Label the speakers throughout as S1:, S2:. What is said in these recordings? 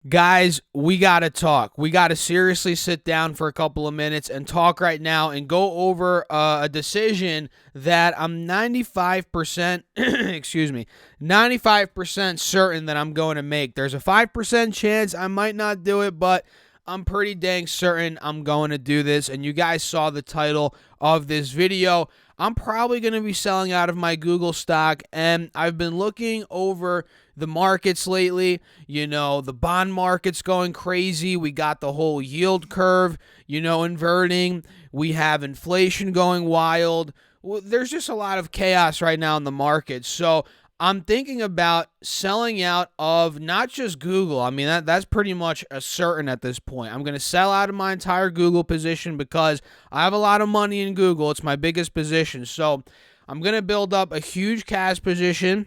S1: Guys, we got to talk. We got to seriously sit down for a couple of minutes and talk right now and go over a decision that I'm 95%, excuse me, 95% certain that I'm going to make. There's a 5% chance I might not do it, but I'm pretty dang certain I'm going to do this. And you guys saw the title of this video. I'm probably going to be selling out of my Google stock, and I've been looking over the markets lately. You know, the bond market's going crazy. We got the whole yield curve, inverting. We have inflation going wild. There's just a lot of chaos right now in the market. So I'm thinking about selling out of not just Google. I mean, that's pretty much a certain at this point. I'm going to sell out of my entire Google position because I have a lot of money in Google. It's my biggest position. So I'm going to build up a huge cash position.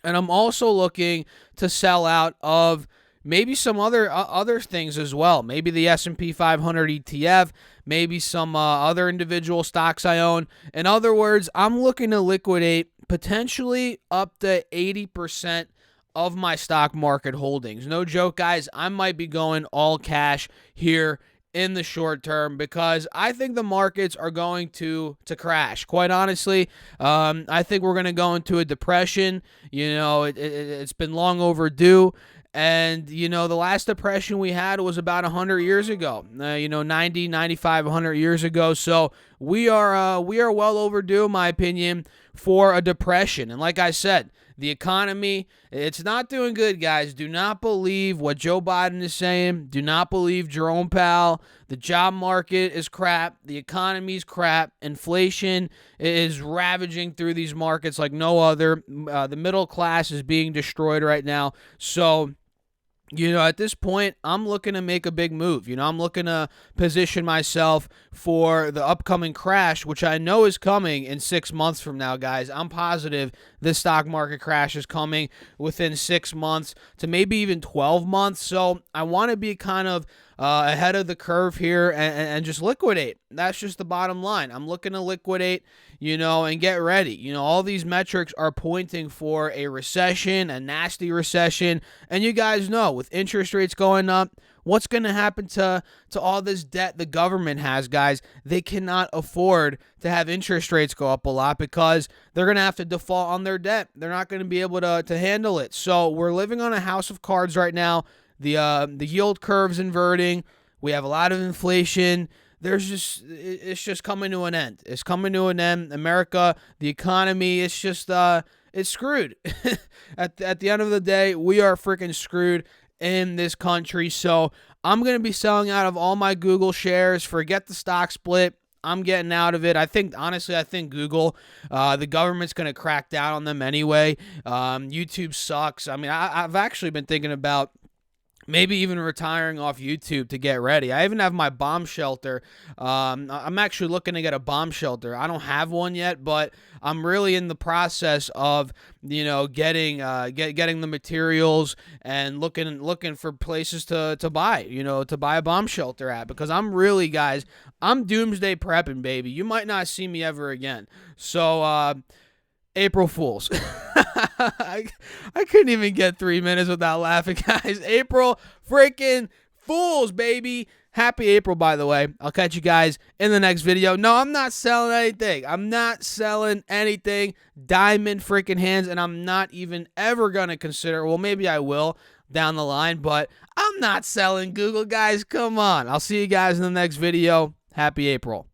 S1: And I'm also looking to sell out of maybe some other things as well. Maybe the S&P 500 ETF, maybe some other individual stocks I own. In other words, I'm looking to liquidate potentially up to 80% of my stock market holdings. No joke, guys. I might be going all cash here in the short term because I think the markets are going to crash. Quite honestly, I think we're going to go into a depression. It's been long overdue. And, the last depression we had was about 100 years ago, 90, 95, 100 years ago. So we are well overdue, in my opinion, for a depression. And like I said, the economy, it's not doing good, guys. Do not believe what Joe Biden is saying. Do not believe Jerome Powell. The job market is crap. The economy is crap. Inflation is ravaging through these markets like no other. The middle class is being destroyed right now. So, at this point, I'm looking to make a big move. I'm looking to position myself for the upcoming crash, which I know is coming in 6 months from now, guys. I'm positive this stock market crash is coming within 6 months to maybe even 12 months. So I want to be kind of ahead of the curve here and just liquidate. That's just the bottom line. I'm looking to liquidate, and get ready. All these metrics are pointing for a recession, a nasty recession. And you guys know, with interest rates going up, what's going to happen to all this debt the government has, guys? They cannot afford to have interest rates go up a lot because they're going to have to default on their debt. They're not going to be able to handle it. So we're living on a house of cards right now. The yield curve's inverting. We have a lot of inflation. It's just coming to an end. It's coming to an end. America, the economy, it's just it's screwed. At the end of the day, we are freaking screwed in this country. So I'm going to be selling out of all my Google shares. Forget the stock split. I'm getting out of it. I think Google, the government's going to crack down on them anyway. YouTube sucks. I mean, I've actually been thinking about maybe even retiring off YouTube to get ready. I even have my bomb shelter. I'm actually looking to get a bomb shelter. I don't have one yet, but I'm really in the process of, getting the materials and looking for places to buy, to buy a bomb shelter at, because I'm doomsday prepping, baby. You might not see me ever again. So, April Fools. I couldn't even get 3 minutes without laughing, guys. April freaking Fools, baby. Happy April, by the way. I'll catch you guys in the next video. No, I'm not selling anything. Diamond freaking hands, and I'm not even ever going to consider, well, maybe I will down the line, but I'm not selling Google, guys. Come on. I'll see you guys in the next video. Happy April.